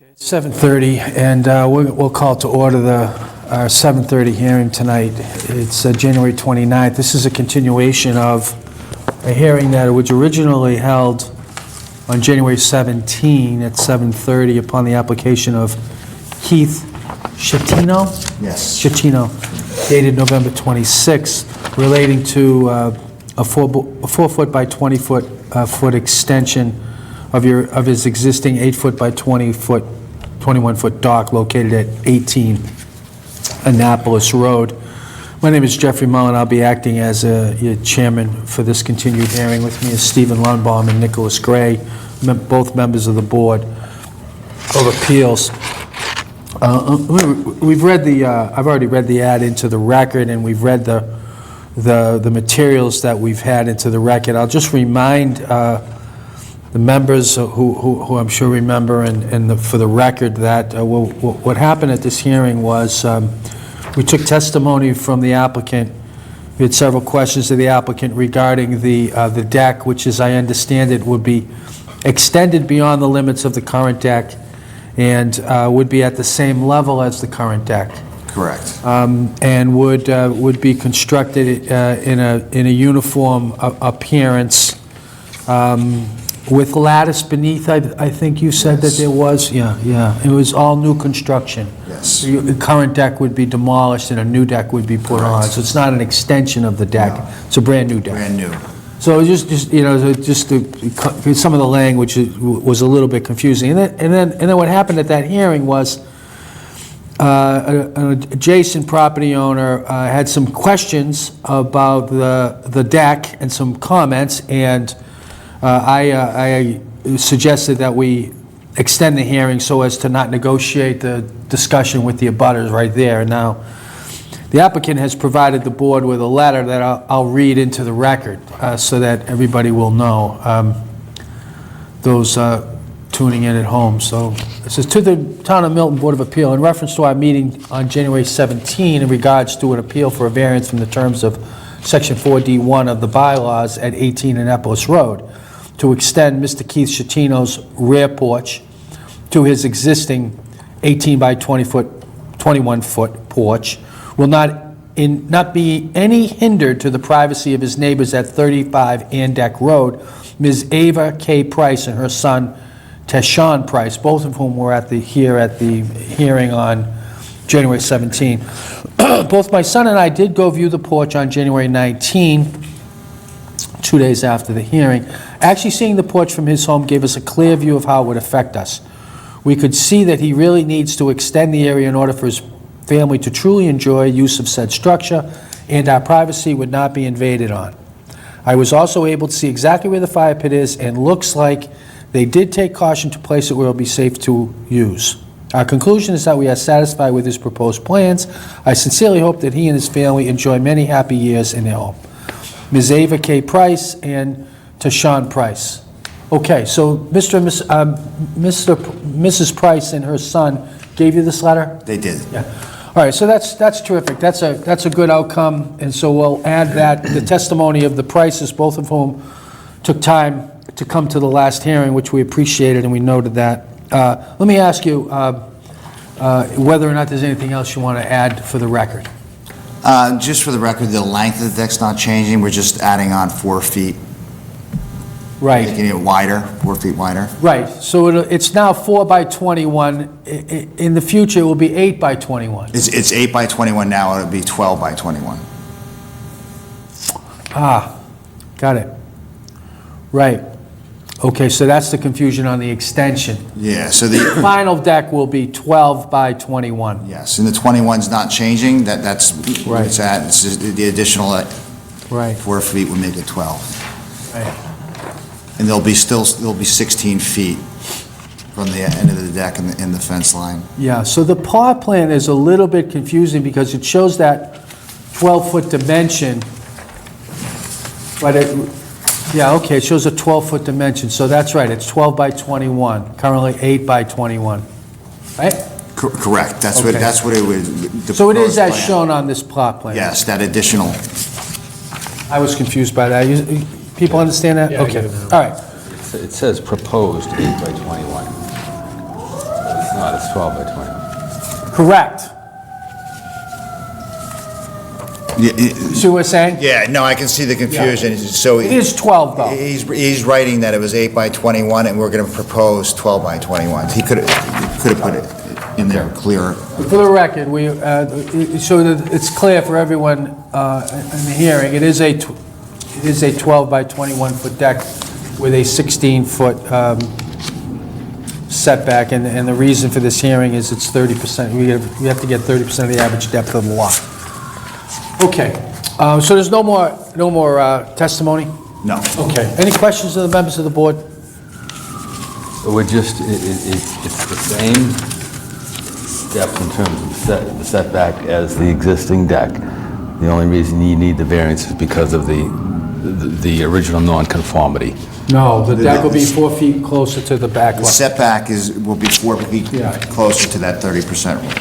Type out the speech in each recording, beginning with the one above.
7:30, and we'll call to order our 7:30 hearing tonight. It's January 29th. This is a continuation of a hearing that was originally held on January 17 at 7:30 upon the application of Keith Schettino? Yes. Schettino, dated November 26, relating to a 4-foot by 20-foot foot extension of his existing 8-foot by 21-foot dock located at 18 Annapolis Road. My name is Jeffrey Mullen. I'll be acting as your chairman for this continued hearing. With me is Stephen Lundbaum and Nicholas Gray, both members of the Board of Appeals. We've read I've already read the ad into the record, and we've read the materials that we've had into the record. I'll just remind the members who I'm sure remember, and for the record, that what happened at this hearing was we took testimony from the applicant. We had several questions of the applicant regarding the deck, which, as I understand it, would be extended beyond the limits of the current deck and would be at the same level as the current deck. Correct. And would be constructed in a uniform appearance. With lattice beneath, I think you said that there was, yeah. It was all new construction. Yes. The current deck would be demolished and a new deck would be put on. So it's not an extension of the deck. No. It's a brand new deck. Brand new. So some of the language was a little bit confusing. And then what happened at that hearing was an adjacent property owner had some questions about the deck and some comments, and I suggested that we extend the hearing so as to not negotiate the discussion with the abutters right there. Now, the applicant has provided the board with a letter that I'll read into the record so that everybody will know, those tuning in at home. So it says, to the Town of Milton Board of Appeal, in reference to our meeting on January 17 in regards to an appeal for a variance from the terms of Section 4D1 of the bylaws at 18 Annapolis Road, to extend Mr. Keith Schettino's rear porch to his existing 18 by 21-foot porch, will not be any hindered to the privacy of his neighbors at 35 Andeck Road. Ms. Ava K. Price and her son Tashawn Price, both of whom were here at the hearing on January 17. Both my son and I did go view the porch on January 19, 2 days after the hearing. Actually, seeing the porch from his home gave us a clear view of how it would affect us. We could see that he really needs to extend the area in order for his family to truly enjoy use of said structure, and our privacy would not be invaded on. I was also able to see exactly where the fire pit is, and looks like they did take caution to place it where it will be safe to use. Our conclusion is that we are satisfied with his proposed plans. I sincerely hope that he and his family enjoy many happy years in their home. Ms. Ava K. Price and Tashawn Price. Okay, so Mrs. Price and her son gave you this letter? They did. Yeah. All right, so that's terrific. That's a good outcome, and so we'll add that the testimony of the Prices, both of whom took time to come to the last hearing, which we appreciated, and we noted that. Let me ask you whether or not there's anything else you want to add for the record. Just for the record, the length of the deck's not changing. We're just adding on 4 feet. Right. Making it wider, 4 feet wider. Right. So it's now 4 by 21. In the future, it will be 8 by 21. It's 8 by 21 now. It'll be 12 by 21. Ah, got it. Right. Okay, so that's the confusion on the extension. Yeah, so The final deck will be 12 by 21. yes, and the 21's not changing. That's where Right. it's at. It's just the additional Right. 4 feet would make it 12. Right. And there'll be 16 feet from the end of the deck and the fence line. Yeah, so the plot plan is a little bit confusing because it shows that 12-foot dimension, but it shows a 12-foot dimension, so that's right, it's 12 by 21, currently 8 by 21, right? Correct, that's Okay. what it would. So it is as shown on this plot plan? Yes, that additional. I was confused by that. People understand that? Yeah, I Okay, get it now. all right. It says proposed 8 by 21. not, it's 12 by 21. Correct. See what we're saying? Yeah, no, I can see the confusion. So It is 12, though. he's writing that it was 8 by 21, and we're going to propose 12 by 21. He could have put it in there clearer. For the record, so that it's clear for everyone in the hearing, it is a 12 by 21 foot deck with a 16-foot setback, and the reason for this hearing is it's 30%. We have to get 30% of the average depth of the lot. Okay, so there's no more testimony? No. Okay, any questions of the members of the board? We're just, it's the same depth in terms of the setback as the existing deck. The only reason you need the variance is because of the original non-conformity. No, the deck will be 4 feet closer to the back The lot. setback will be 4 feet Yeah. closer to that 30% rule.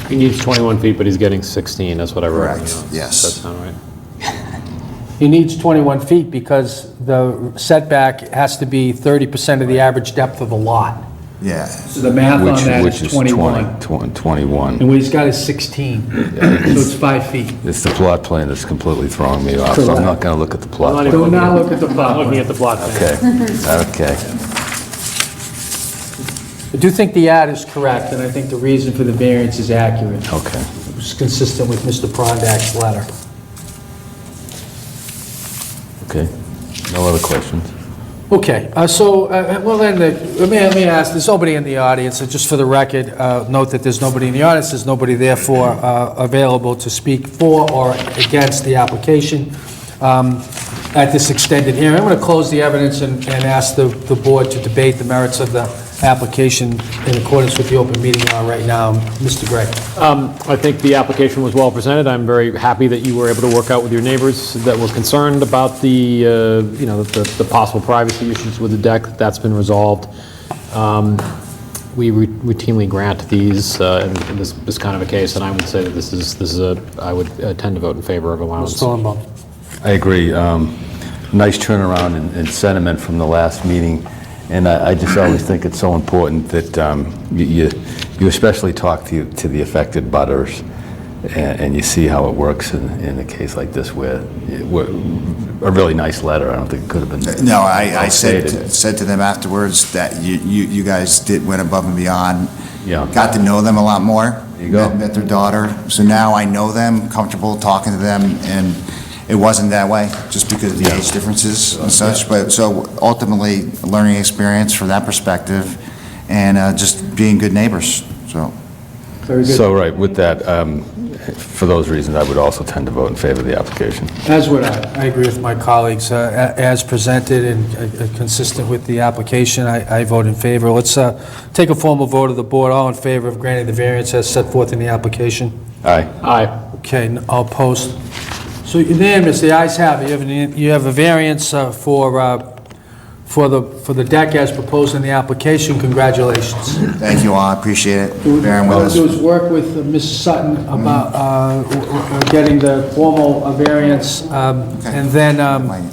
He needs 21 feet, but he's getting 16, that's what I wrote. Correct, Does yes. that sound right? He needs 21 feet because the setback has to be 30% of the average depth of the lot. Yeah. So the math on that Which is is 21. 21. And what he's got is 16, so it's 5 feet. It's the plot plan that's completely throwing me off, so I'm not going to look at the plot plan. Do not look at the plot Looking plan. at the plot plan. Okay. I do think the ad is correct, and I think the reason for the variance is accurate. Okay. It's consistent with Mr. Prondak's letter. Okay. No other questions? Okay, well then, let me ask, there's nobody in the audience, and just for the record, note that there's nobody in the audience, there's nobody therefore available to speak for or against the application at this extended hearing. I'm going to close the evidence and ask the board to debate the merits of the application in accordance with the open meeting law right now. Mr. Gray. I think the application was well presented. I'm very happy that you were able to work out with your neighbors that were concerned about the possible privacy issues with the deck. That's been resolved. We routinely grant these in this kind of a case, and I would say that I would tend to vote in favor of allowance. Mr. Limbaugh. I agree. Nice turnaround in sentiment from the last meeting, and I just always think it's so important that you especially talk to the affected butters, and you see how it works in a case like this where a really nice letter. I don't think it could have been. No, I said stated. to them afterwards that you guys went above and beyond. Yeah. Got to know them a lot more. There you go. Met their daughter. So now I know them, comfortable talking to them, and it wasn't that way, just because of the age differences and such. But so ultimately, a learning experience from that perspective, and just being good neighbors, so. Very good. So, right, with that, for those reasons, I would also tend to vote in favor of the application. As would I. I agree with my colleagues. As presented and consistent with the application, I vote in favor. Let's take a formal vote of the board. All in favor of granting the variance as set forth in the application? Aye. Aye. Okay, all opposed? So unanimous, the ayes have it. You have a variance for the deck as proposed in the application. Congratulations. Thank you all, I appreciate it, bearing with All us. we do is work with Ms. Sutton about getting the formal variance, and then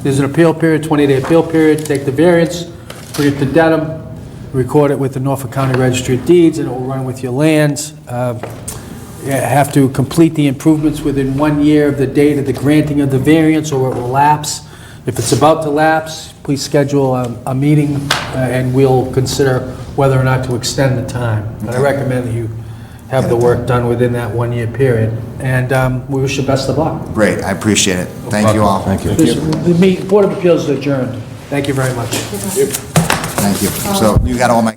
there's an appeal period, 20-day appeal period. Take the variance, bring it to Dedham, record it with the Norfolk County Registry of Deeds, and it will run with your lands. You have to complete the improvements within 1 year of the date of the granting of the variance, or it will lapse. If it's about to lapse, please schedule a meeting, and we'll consider whether or not to extend the time. But I recommend that you have the work done within that 1 year period. And we wish you best of luck. Great, I appreciate it. Thank you all. Thank you. The Board of Appeals is adjourned. Thank you very much. Thank you. So you got all my